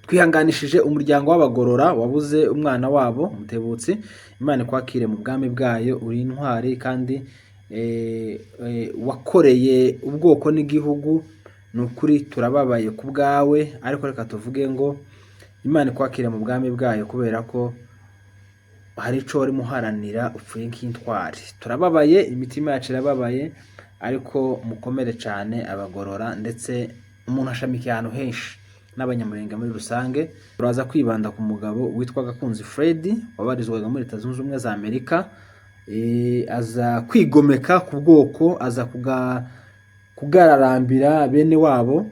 twihanganishije umuryango w'abagorora wabuze umwana wabo Mutebutsi. Imana ikwakire mu bwami bwayo, uri intwari kandi wakoreye ubwoko n'igihugu. Ni ukuri turababaye ku bwawe, ariko reka tuvuge ngo Imana ikwakire mu bwami bwayo, kubera ko hari ico wari muharanira upfuye nk'intwari. Turababaye, imitima yacu irababaye, ariko mukomere cyane abagorora, ndetse umuntu ashamikiye ahantu henshi n'abanyamurenge muri rusange. Turaza kwibanda ku mugabo witwa Gakunzi Fred wabarizwaga muri Leta Zunze Ubumwe za Amerika. Aza kwigomeka ku bwoko, aza kugararambira bene wabo,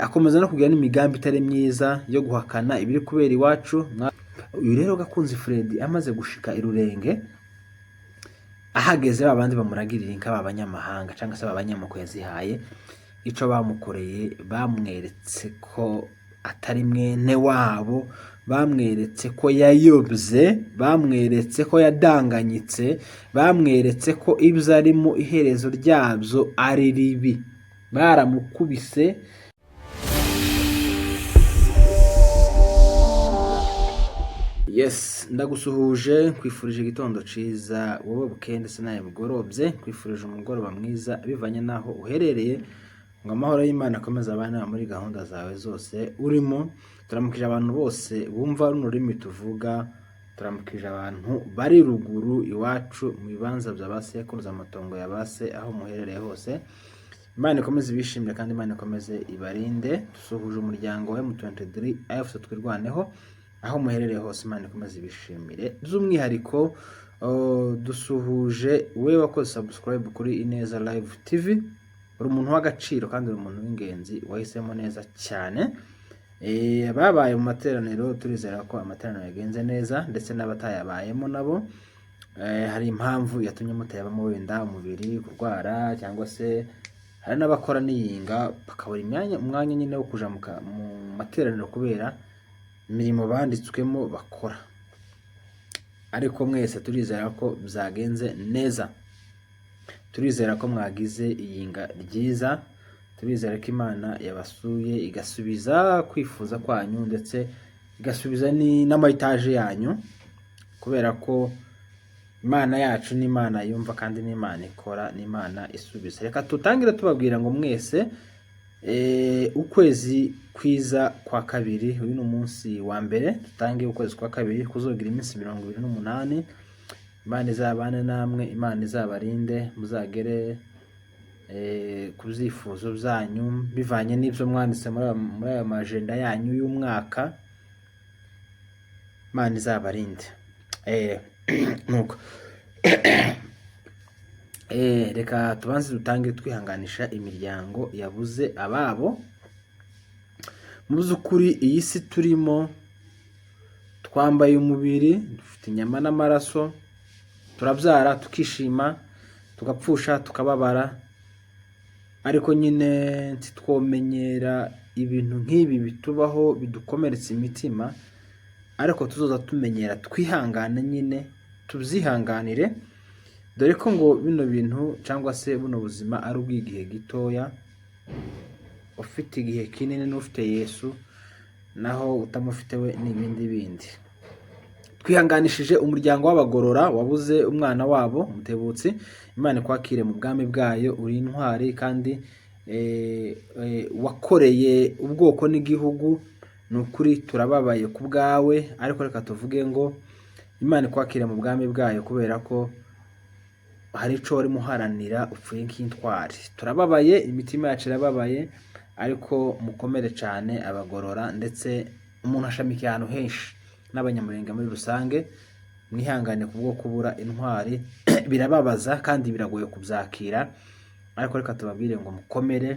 akomeza no kugira n'imigambi itari myiza yo guhakana ibiri kubera iwacu. Uyu rero Gakunzi Fred amaze gushika irurenge, ahageze babandi bamuragirira inka b'abanyamahanga cyangwa se abanyamako yazihaye, ico bamukoreye bamweretse ko atari mwene wabo, bamweretse ko yayobye, bamweretse ko yadanganyitse, bamweretse ko ibyo arimo iherezo ryabyo ari ribi. Baramukubise. Yes, ndagusuhuje, kwifurije igitondo ciza wowe bukeye ndetse nawe bugorobye, kwifurije umugoroba mwiza bivanye naho uherereye. Ngo amahoro y'Imana akomeze abana muri gahunda zawe zose urimo. Turamukije abantu bose bumva runo rurimi tuvuga, turamukije abantu bari ruguru iwacu mu bibanza bya basekuruza amatongo ya base, aho muherereye hose. Imana ikomeze ibishimire kandi Imana ikomeze ibarinde. Dusuhuje umuryango wa M23 AFC twirwaneho, aho muherereye hose Imana ikomeze ibishimire. By'umwihariko dusuhuje we wakoze subscribe kuri Ineza Live TV. Uri umuntu w'agaciro kandi uri umuntu w'ingenzi wahisemo neza cyane. Babaye mu materaniro, turizera ko amateraniro yagenze neza, ndetse n'abatayabayemo nabo hari impamvu yatumye mutayabamo, wenda umubiri kurwara, cyangwa se hari n'abakora niyinga bakabura umwanya nyine wo kuja mu materaniro kubera imirimo banditswemo bakora. Ariko mwese turizera ko byagenze neza, turizera ko mwagize iyinga ryiza, turizera ko Imana yabasuye igasubiza kwifuza kwanyu, ndetse igasubiza n'amayitaje yanyu, kubera ko Imana yacu ni Imana yumva kandi ni Imana ikora, ni Imana isubiza. Reka tutangire tubabwira ngo mwese ukwezi kwiza kwa kabiri, uyu ni umunsi wa mbere tutangiye ukwezi kwa kabiri, kuzogira iminsi 28. Imana izabane namwe, Imana izabarinde, muzagere ku byifuzo byanyu bivanye n'ibyo mwanditse muri aya majenda yanyu y'umwaka. Imana izabarinde. Nuko reka tubanze dutange twihanganisha imiryango yabuze ababo. Mu by'ukuri iyi si turimo, twambaye umubiri, dufite inyama n'amaraso, turabyara tukishima, tugapfusha tukababara, ariko nyine ntitwomenyera ibintu nk'ibi bitubaho bidukomeretsa imitima. Ariko tuzoza tumenyera, twihangane nyine, tubyihanganire, dore ko ngo bino bintu cyangwa se buno buzima ari ubw'igihe gitoya. Ufite igihe kinini n'ufite Yesu, naho utamufite we n'ibindi bindi. Twihanganishije umuryango w'abagorora wabuze umwana wabo Mutebutsi. Imana ikwakire mu bwami bwayo, uri intwari kandi wakoreye ubwoko n'igihugu. Ni ukuri turababaye ku bwawe, ariko reka tuvuge ngo Imana ikwakire mu bwami bwayo, kubera ko hari ico wari muharanira upfuye nk'intwari. Turababaye, imitima yacu irababaye, ariko mukomere cyane abagorora, ndetse umuntu ashamikiye ahantu henshi n'abanyamurenge muri rusange. Mwihangane kubwo kubura intwari birababaza kandi biragoye kubyakira, ariko reka tubabwire ngo mukomere,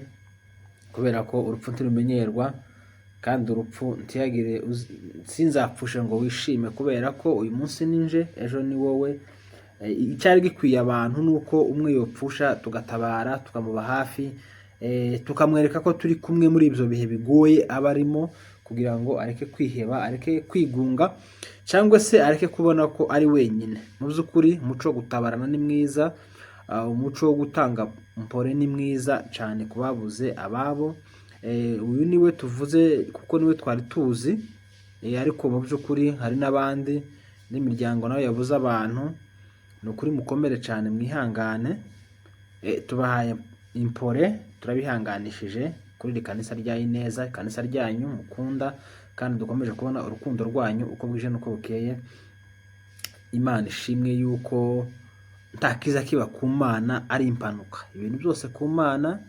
kubera ko urupfu ntirumenyerwa, kandi urupfu ntiyagire sinzapfushe ngo wishime, kubera ko uyu munsi ninje, ejo ni wowe. Icyari gikwiye abantu nuko umwe yopfusha tugatabara, tukamuba hafi, tukamwereka ko turi kumwe muri ibyo bihe bigoye abarimo, kugira ngo areke kwiheba, areke kwigunga, cyangwa se areke kubona ko ari wenyine. Mu by'ukuri umuco wo gutabarana ni mwiza, umuco wo gutanga mpore ni mwiza cyane ku babuze ababo. uyu niwe tuvuze kuko niwe twari tuzi, ariko mu by'ukuri hari n'abandi n'imiryango nayo yabuze abantu. Ni ukuri mukomere cyane, mwihangane, tubahaye impore, turabihanganishije kuri iri kanisa rya Ineza, ikanisa ryanyu mukunda, kandi dukomeje kubona urukundo rwanyu uko bwije n'uko bukeye. Imana ishimwe yuko nta kiza kiba ku Mana ari impanuka. Ibintu byose ku Mana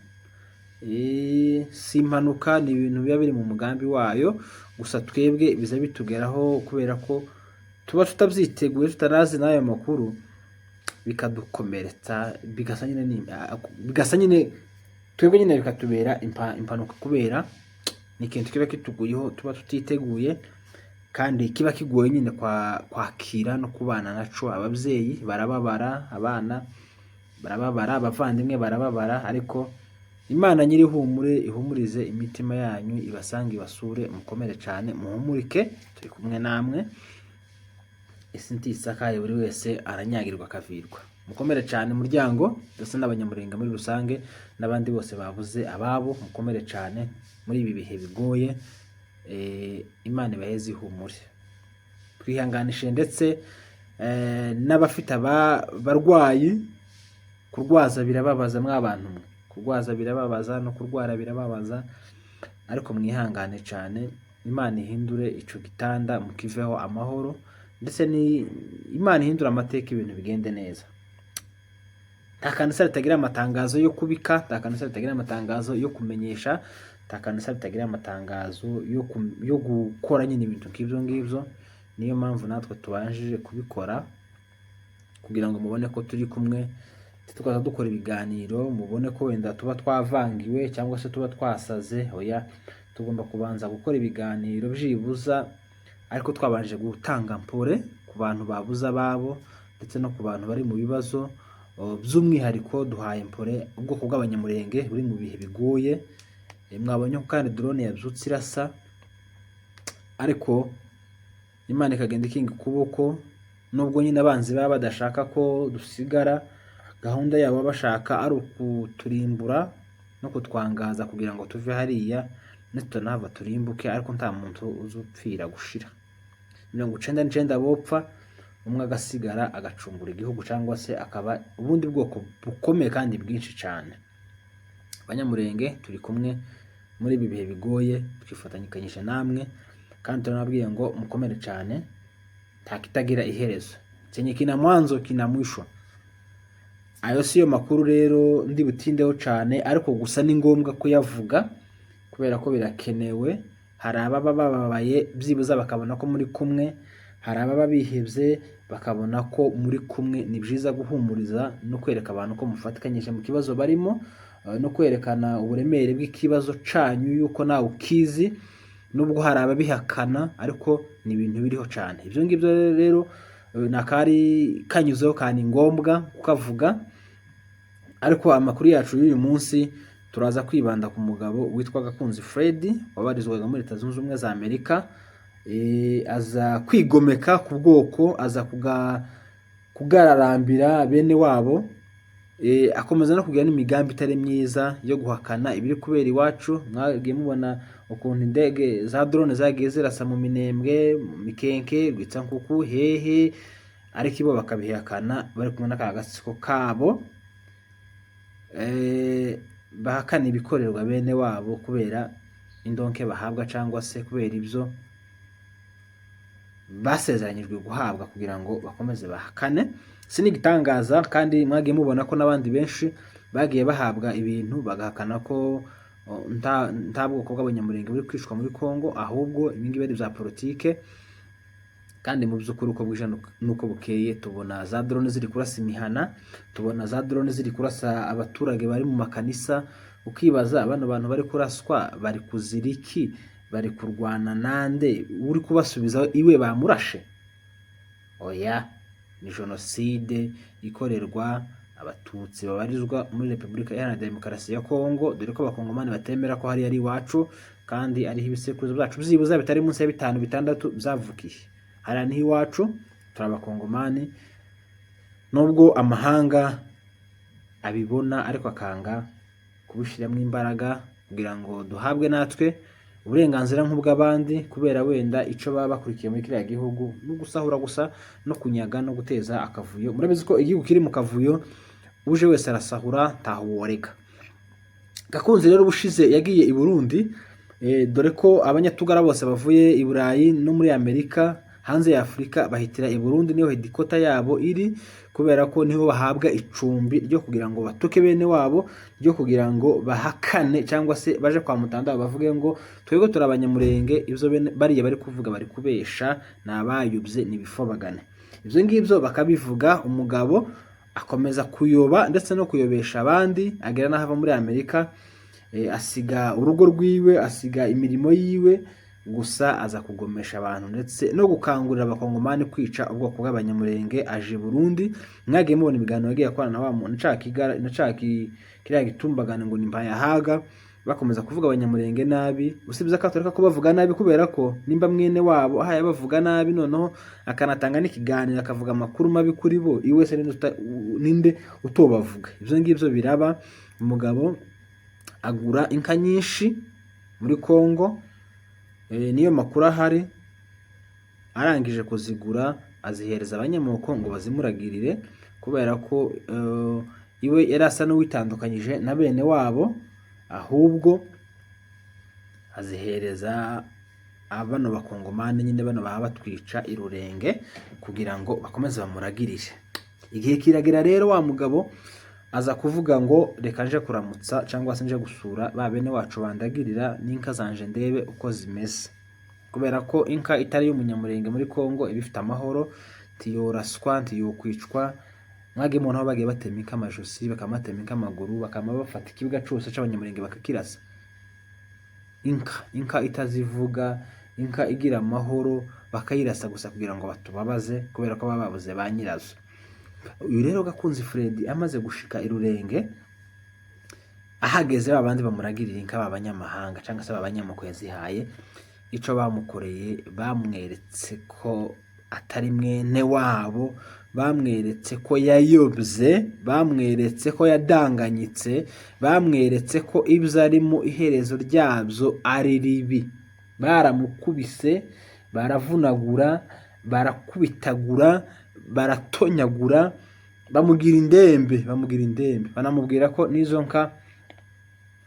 si impanuka, ni ibintu biba biri mu mugambi wayo, gusa twebwe biza bitugeraho kubera ko tuba tutabyiteguye, tutanazi n'ayo makuru, bikadukomeretsa, bigasa nyine twebwe nyine bikatubera impanuka, kubera ni ikintu kiba kituguyeho tuba tutiteguye, kandi kiba kigoye nyine kwakira no kubana naco. Ababyeyi barababara, abana barababara, abavandimwe barababara, ariko Imana nyiri humure ihumurize imitima yanyu, ibasanga ibasure, mukomere cyane, muhumurike, turi kumwe namwe. Isi ntisakaye, buri wese aranyagirwa akavirwa. Mukomere cyane muryango, ndetse n'abanyamurenge muri rusange, n'abandi bose babuze ababo, mukomere cyane muri ibi bihe bigoye. Imana ibaheze ihumure, twihanganishe ndetse n'abafite abarwayi. Kurwaza birababaza mw'abantu mwe, kurwaza birababaza, no kurwara birababaza, ariko mwihangane cyane. Imana ihindure ico gitanda mukiveho amahoro, ndetse Imana ihindura amateka, ibintu bigende neza. Nta kanisa ritagira amatangazo yo kubika, nta kanisa ritagira amatangazo yo kumenyesha, nta kanisa ritagira amatangazo yo gukora nyine ibintu nk'ibyo ngibyo. Niyo mpamvu natwe tubanjije kubikora, kugira ngo mubone ko turi kumwe, tukaza dukora ibiganiro, mubone ko wenda tuba twavangiwe cyangwa se tuba twasaze. Oya, tugomba kubanza gukora ibiganiro byibuza, ariko twabanje gutanga mpore ku bantu babuze ababo, ndetse no ku bantu bari mu bibazo. By'umwihariko duhaye mpore ubwoko bw'abanyamurenge buri mu bihe bigoye. Mwabonye ko kandi drone yabyutse irasa, ariko Imana ikagenda ikinga ukuboko, nubwo nyine abanzi baba badashaka ko dusigara. Gahunda yabo bashaka ari ukuturimbura no kutwangaza kugira ngo tuve hariya, nitunahava turimbuke, ariko nta muntu uzupfira gushira. 99 bopfa, umwe agasigara agacungura igihugu, cyangwa se akaba ubundi bwoko bukomeye kandi bwinshi cyane. Abanyamurenge turi kumwe muri ibi bihe bigoye, twifatanyikanyije namwe, kandi tunabwiye ngo mukomere cyane, nta kitagira iherezo, chenye kina mwanzo kina mwisho. Ayo siyo makuru rero ndi butindeho cyane, ariko gusa ni ngombwa kuyavuga kubera ko birakenewe. Hari ababa bababaye byibuza bakabona ko muri kumwe, hari ababa bihebye bakabona ko muri kumwe. Ni byiza guhumuriza no kwereka abantu ko mufatikanyije mu kibazo barimo, no kwerekana uburemere bw'ikibazo canyu yuko nawe ukizi, nubwo hari ababihakana, ariko ni ibintu biriho cyane. Ibyo ngibyo rero nakari kanyuzeho, kandi ngombwa kukavuga. Ariko amakuru yacu y'uyu munsi turaza kwibanda ku mugabo witwa Gakunzi Fred, wabarizwaga muri Leta Zunze Ubumwe za Amerika. Aza kwigomeka ku bwoko, aza kugararambira bene wabo, akomeza no kugira n'imigambi itari myiza yo guhakana ibiri kubera iwacu. Mwagiye mubona ukuntu indege za drone zagiye zirasa mu Minembwe, mu Mikenke, Rwitsankuku, hehe, ariko ibo bakabihakana bari kumwe n'akagatsiko kabo. Bahakana ibikorerwa bene wabo kubera indonke bahabwa, cyangwa se kubera ibyo basezeranyijwe guhabwa, kugira ngo bakomeze bahakane. Sinigitangaza, kandi mwagiye mubona ko n'abandi benshi bagiye bahabwa ibintu bagahakana ko nta bwoko bw'abanyamurenge buri kwishwa muri Kongo, ahubwo ibingibi ari bya politike. Kandi mu by'ukuri uko bwije nuko bukeye tubona za drone ziri kurasa imihana, tubona za drone ziri kurasa abaturage bari mu makanisa. Ukibaza abana bantu bari kuraswa bari kuziriki, bari kurwana nande, uri kubasubiza iwe bamurashe? Oya, ni jenoside ikorerwa abatutsi babarizwa muri Repubulika Iharanira Demokarasi ya Kongo, dore ko abakongomani batemera ko hari iwacu, kandi ariho ibisekuruzo byacu byibuza bitari munsi ya 5-6 byavukiye. Hariya niho iwacu, turi abakongomani, nubwo amahanga abibona ariko akanga kubishyiramo imbaraga kugira ngo duhabwe natwe uburenganzira nk'ubw'abandi, kubera wenda ico baba bakurikiye muri kiriya gihugu no gusahura gusa no kunyaga no guteza akavuyo. Murabizi ko igihugu kiri mu kavuyo, uje wese arasahura ntaho woreka. Gakunzi rero ubushize yagiye i Burundi, dore ko abanyatugara bose bavuye i Burayi no muri Amerika hanze ya Afurika bahitira i Burundi, niho hedikota yabo iri, kubera ko niho bahabwa icumbi ryo kugira ngo batuke bene wabo, ryo kugira ngo bahakane cyangwa se baje kwa mutanda bavuge ngo twebwe turabanyamurenge, ivyo bariye bari kuvuga bari kubesha, nabayubye nibifobagane. Ivyo ngivyo bakabivuga, umugabo akomeza kuyoba ndetse no kuyobesha abandi, agera n'ahava muri Amerika, asiga urugo rwiwe, asiga imirimo yiwe, gusa aza kugomesha abantu ndetse no gukangurira abakongomani kwica ubwoko bw'abanyamurenge. Aje Burundi, mwagiye mubona ibiganiro yagiye akorana na wa muntu nshaki kiriya gitumbagane ngo nimpayahaga, bakomeza kuvuga abanyamurenge nabi. Usibye akatoreka ko bavuga nabi, kubera ko nimba mwene wabo ahaye bavuga nabi, noneho akanatanga n'ikiganiro akavuga amakuru mabi kuri bo, iwese ninde utobavuga. Ivyo ngivyo biraba. Umugabo agura inka nyinshi muri Kongo, niyo makuru ahari. Arangije kuzigura azihereza abanyamoko ngo bazimuragirire, kubera ko iwe yari asa n'uwitandukanyije na bene wabo, ahubwo azihereza abano bakongomani nyine bano baba batwica irurenge, kugira ngo bakomeze bamuragirire. Igihe kiragira rero, wa mugabo aza kuvuga ngo reka nje kuramutsa cyangwa se nje gusura ba bene wacu bandagirira n'inka zanje ndebe uko zimeze, kubera ko inka itari y'umunyamurenge muri Kongo iba ifite amahoro, ntiyoraswa ntiyokwicwa. Mwage mu ntaho bagiye batema inka amajosi, bakamatema inka amaguru, bakama bafata ikibuga cyose cy'abanyamurenge bakakirasa. Inka itazivuga, inka igira amahoro, bakayirasa gusa kugira ngo batubabaze, kubera ko baba babuze ba nyirazo. Uyu rero Gakunzi Fred amaze gushika irurenge, ahageze babandi bamuragirira inka b'abanyamahanga cyangwa se b'abanyamoko yazihaye, ico bamukoreye bamweretse ko atari mwene wabo, bamweretse ko yayobye, bamweretse ko yadanganyitse, bamweretse ko ibyo arimo iherezo ryabyo ari ribi. Baramukubise, baravunagura, barakubitagura, baratonyagura, bamugira indembe, banamubwira ko n'izo nka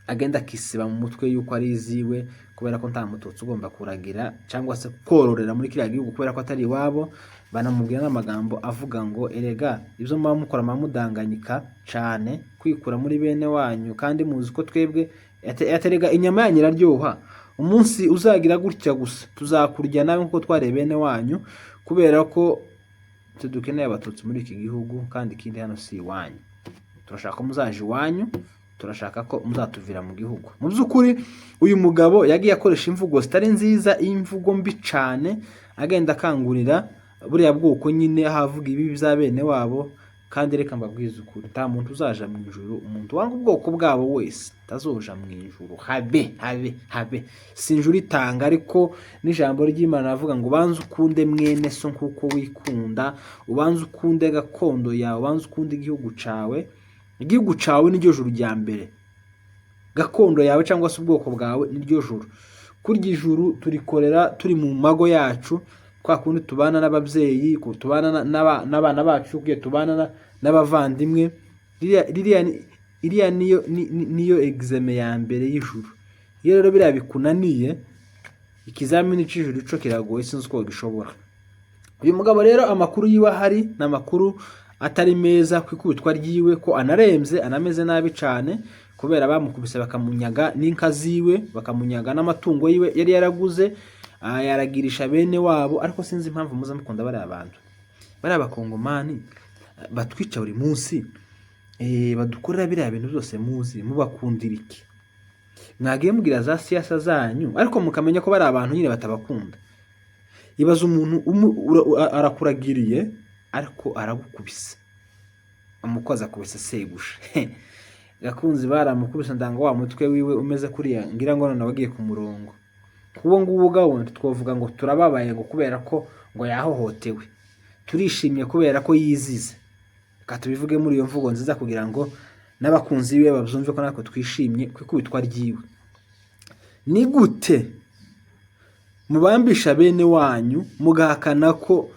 agenda akisiba mu mutwe yuko ari iziwe, kubera ko nta mututsi ugomba kuragira cyangwa se kororera muri kiriya gihugu, kubera ko atari iwabo. Banamubwira n'amagambo avuga ngo erega ibyo muba mukora mudanganyika cyane, kwikura muri bene wanyu, kandi muzi ko twebwe yaterega inyama yanyu iraryoha, umunsi uzagira gutya gusa tuzakurya nawe nkuko tware bene wanyu, kubera ko tudukeneye abatutsi muri iki gihugu, kandi ikindi hano si iwanyu. Turashaka ko muzaje iwanyu, turashaka ko muzatuvira mu gihugu. Mu by'ukuri uyu mugabo yagiye akoresha imvugo zitari nziza, imvugo mbi cyane, agenda akangurira buriya bwoko nyine, ahavuga ibi bya bene wabo. Kandi reka mbabwize ukuri, nta muntu uzaja mu ijuru, umuntu wanga ubwoko bwabo wese tazoja mu ijuru, habe. Sinjuru itanga, ariko n'ijambo ry'Imana avuga ngo ubanze ukunde mwene so nkuko wikunda, ubanze ukunde gakondo yawe, ubanze ukunde igihugu cawe. Igihugu cawe niryo juru rya mbere, gakondo yawe cyangwa se ubwoko bwawe niryo juru. Kurya ijuru turikorera turi mu mago yacu, kwa kundi tubana n'ababyeyi, tubana n'abana bacu, kugiye tubana n'abavandimwe. Iriya niyo exame ya mbere y'ijuru. Iyo rero biriya bikunaniye, ikizamini cy'ijuru ico kiragoye, sinzi uko gishobora. Uyu mugabo rero amakuru yiwe ahari n'amakuru atari meza, kwikubitwa ryiwe ko anaremze, anameze nabi cyane, kubera bamukubise bakamunyaga n'inka ziwe, bakamunyaga n'amatungo yiwe yari yaraguze, yaragirisha bene wabo. Ariko sinzi impamvu muza mukunda bari abantu, bari abakongomani batwica buri munsi, badukorera biriya bintu byose muzi, mubakundira iki? Mwagiye mugira za siyasa zanyu, ariko mukamenya ko bari abantu nyine batabakunda. Ibaza umuntu arakuragiriye, ariko aragukubise, amukoza akubise segusha. Gakunzi baramukubise ndanga wa mutwe wiwe umeze kuriya, ngira ngo none wagiye ku murongo. Kubo ngubu gahunda twovuga ngo turababaye ngo kubera ko ngo yahohotewe, turishimye kubera ko yizize. Reka tubivuge muri iyo mvugo nziza kugira ngo n'abakunzi biwe babyumve ko nako twishimye kwikubitwa ryiwe. ni gute mubambisha bene wanyu mugahakana ko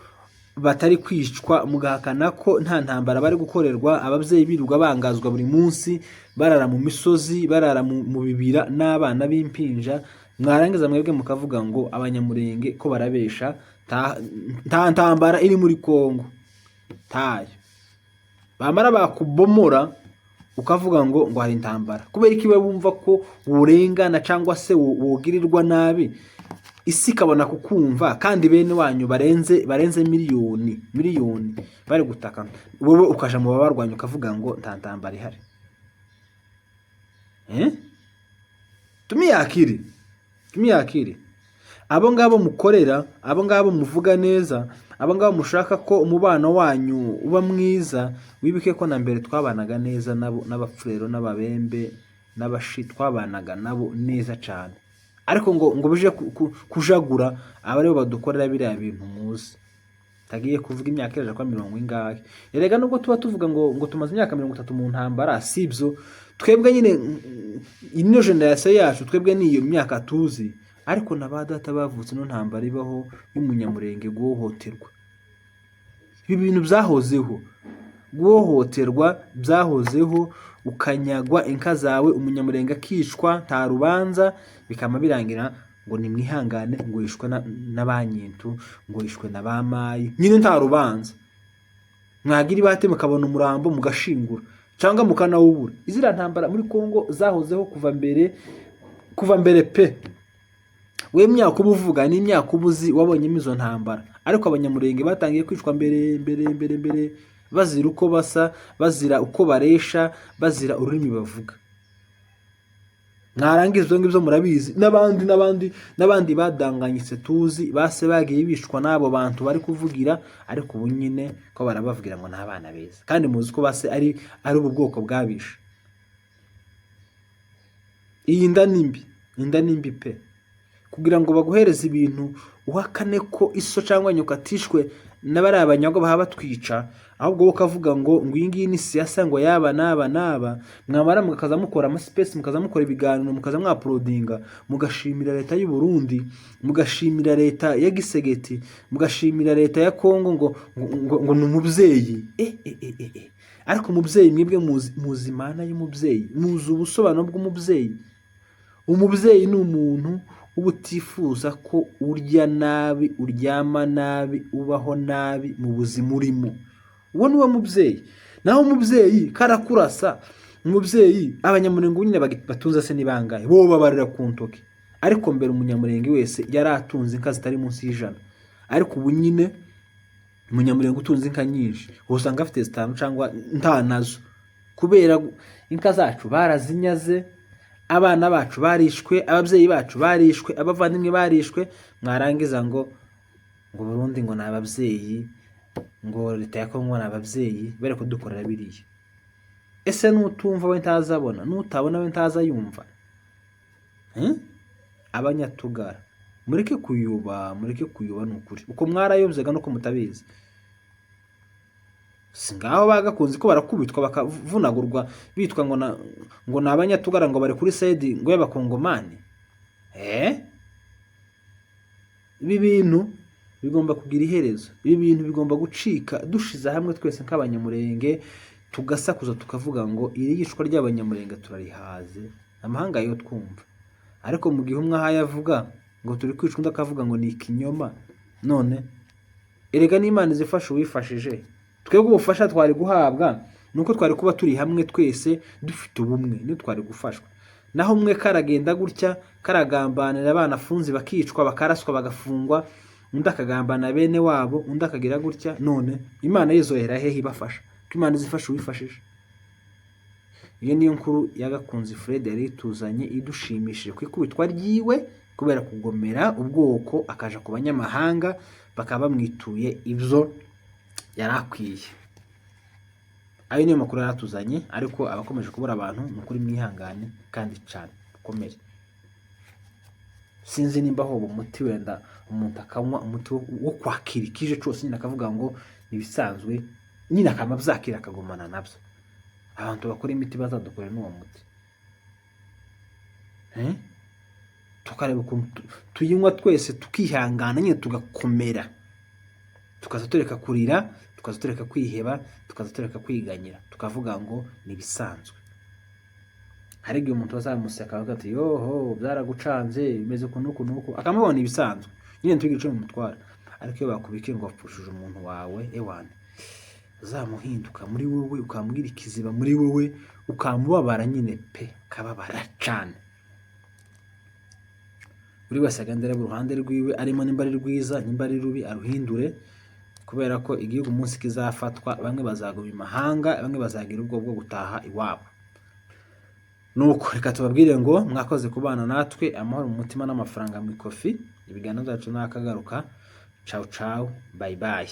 batari kwicwa, mugahakana ko nta ntambara bari gukorerwa, ababyeyi birirwa bangazwa buri munsi, barara mu misozi, barara mu bibira n'abana b'impinja, mwarangiza mwebwe mukavuga ngo abanyamurenge ko barabesha, nta ntambara iri muri Kongo, tayo. Bamara bakubomora ukavuga ngo hari intambara. Kubera iki we bumva ko urengana cyangwa se wogirirwa nabi, isi ikabona kukumva, kandi bene wanyu barenze miliyoni bari gutaka, wowe ukaja mu babarwanya ukavuga ngo nta ntambara ihari. Tumiyakire abo ngabo mukorera, abo ngabo muvuga neza, abo ngabo mushaka ko umubano wanyu uba mwiza. Wibuke ko na mbere twabanaga neza nabo, n'abapfurero n'ababembe n'abashi, twabanaga nabo neza cyane. Ariko ngo bije kujagura aba aribo badukorera biriya bintu muzi. Tagiye kuvuga imyaka iraje kwa 40 ingahe. Erega nubwo tuba tuvuga ngo tumaze imyaka 30 mu ntambara, sibyo. Twebwe nyine ino generation yacu, twebwe niyo myaka tuzi. Ariko nabadata bavutse no ntambara ibaho y'umunyamurenge guhohoterwa. Ibi bintu byahozeho, guhohoterwa byahozeho, ukanyagwa inka zawe, umunyamurenge akicwa nta rubanza, bikama birangira ngo nimwihangane, ngo yishwe n'abanyintu, ngo yishwe n'abamayi, nyine nta rubanza. Mwagira ibate mukabona umurambo mugashingura cyangwa mukanawubura. Izira ntambara muri Kongo zahozeho kuva mbere pe. We myaka ubuvuga ni imyaka ubuzi wabonyemo izo ntambara. Ariko abanyamurenge batangiye kwicwa mbere, bazira uko basa, bazira uko baresha, bazira ururimi bavuga. Mwarangiza ibyo ngibyo murabizi, n'abandi badanganyitse tuzi, base bagiye bishwa n'abo bantu bari kuvugira, ariko ubu nyine ko barabavugira ngo n'abana beza, kandi muzi ko base ari ubu bwoko bwabisha. Iyi nda nimbi pe, kugira ngo baguhereze ibintu uhakane ko iso cyangwa nyoko atishwe n'abari abanyago baha batwica, ahubwo wowe ukavuga ngo iyi ngiyi ni siyasa, ngo yaba naba, mwamara mukaza mukora amaspace, mukaza mukora ibiganiro, mukaza mwaprodinga, mugashimira leta y'u Burundi, mugashimira leta ya Gisegeti, mugashimira leta ya Kongo ngo ni umubyeyi. Ariko umubyeyi mwebwe muzi imana y'umubyeyi, muzi ubusobanuro bw'umubyeyi. Umubyeyi ni umuntu uba utifuza ko urya nabi, uryama nabi, ubaho nabi mu buzima urimo. Uwo ni wo mubyeyi. Naho umubyeyi karakurasa, umubyeyi abanyamurenge nyine batunze se nibangaye, bo babarira ku ntoki. Ariko mbere umunyamurenge wese yari atunze inka zitari munsi y'100. Ariko ubu nyine umunyamurenge utunze inka nyinshi usanga afite 5 cyangwa nta nazo, kubera inka zacu barazinyaze, abana bacu barishwe, ababyeyi bacu barishwe, abavandimwe barishwe. Mwarangiza ngo Burundi ngo n'ababyeyi, ngo leta ya Kongo n'ababyeyi bari kudukorera biriya. Ese nutumva we ntazabona, nutabona we ntazayumva. Abanyatugara mureke kuyuba n'ukuri, uko mwarayobyaga nuko mutabizi. Singaho bagakunze ko barakubitwa bakavunagurwa bitwa ngo nabanyatugara, ngo bari kuri side ngo y'abakongomani. Ibi bintu bigomba kugira iherezo, ibi bintu bigomba gucika. Dushize hamwe twese nk'abanyamurenge tugasakuza tukavuga ngo iri yishwa ry'abanyamurenge turarihaze, amahanga yo twumva. Ariko mu gihe umwe ahayavuga ngo turi kwicwa, undi akavuga ngo ni ikinyoma. None erega n'Imana izifasha uwifashije. Twebwe ubufasha twari guhabwa nuko twari kuba turi hamwe twese dufite ubumwe, ni twari gufashwa. Naho umwe karagenda gutya, karagambanira abana afunzi bakicwa, bakaraswa, bagafungwa, undi akagambana bene wabo, undi akagira gutya. None Imana yizohera hehe ibafasha? Ko Imana izifasha uwifashije. Iyo niyo nkuru yagakunze Fred yari tuzanye idushimishije ku ikubitwa ryiwe kubera kugomera ubwoko, akaja ku banyamahanga bakaba bamwituye ibyo yarakwiye. Ayo niyo makuru yaratuzanye, ariko abakomeje kubura abantu nukuri mwihangane kandi cyane komere. Sinzi nimba ho umuti wenda umuntu akanywa umuti wo kwakira ikije cyose, nyine akavuga ngo nibisanzwe, nyine akamabyakira akagumana nabyo. Abantu bakora imiti bazadukorera n'uwo muti. tukareba ukuntu tuyinywa twese tukihangana nyine tugakomera, tukaza tureka kurira, tukaza tureka kwiheba, tukaza tureka kwiganyira, tukavuga ngo ni ibisanzwe. Hari igihe umuntu azamuseka akavuga ati yoho byaragucanze bimeze uku akamubona ibisanzwe nyine ntugire ico bimutwara. Ariko iyo bakubike ngo wapfushije umuntu wawe ewana, uzamuhinduka muri wowe, ukamubwira ikiziba muri wowe, ukamubabara nyine pe, kababara cane. Buri wese agendera mu ruhande rwiwe, arimo nimba ari rwiza nimba ari rubi aruhindure, kubera ko igihugu umunsi kizafatwa bamwe bazaguma imahanga, bamwe bazagira ubwo bwo gutaha iwabo. Nuko reka tubabwire ngo mwakoze kubana natwe, amahoro mu mutima n'amafaranga mu ikofi. Ibiganiro byacu nakagaruka. Ciao ciao, bye bye.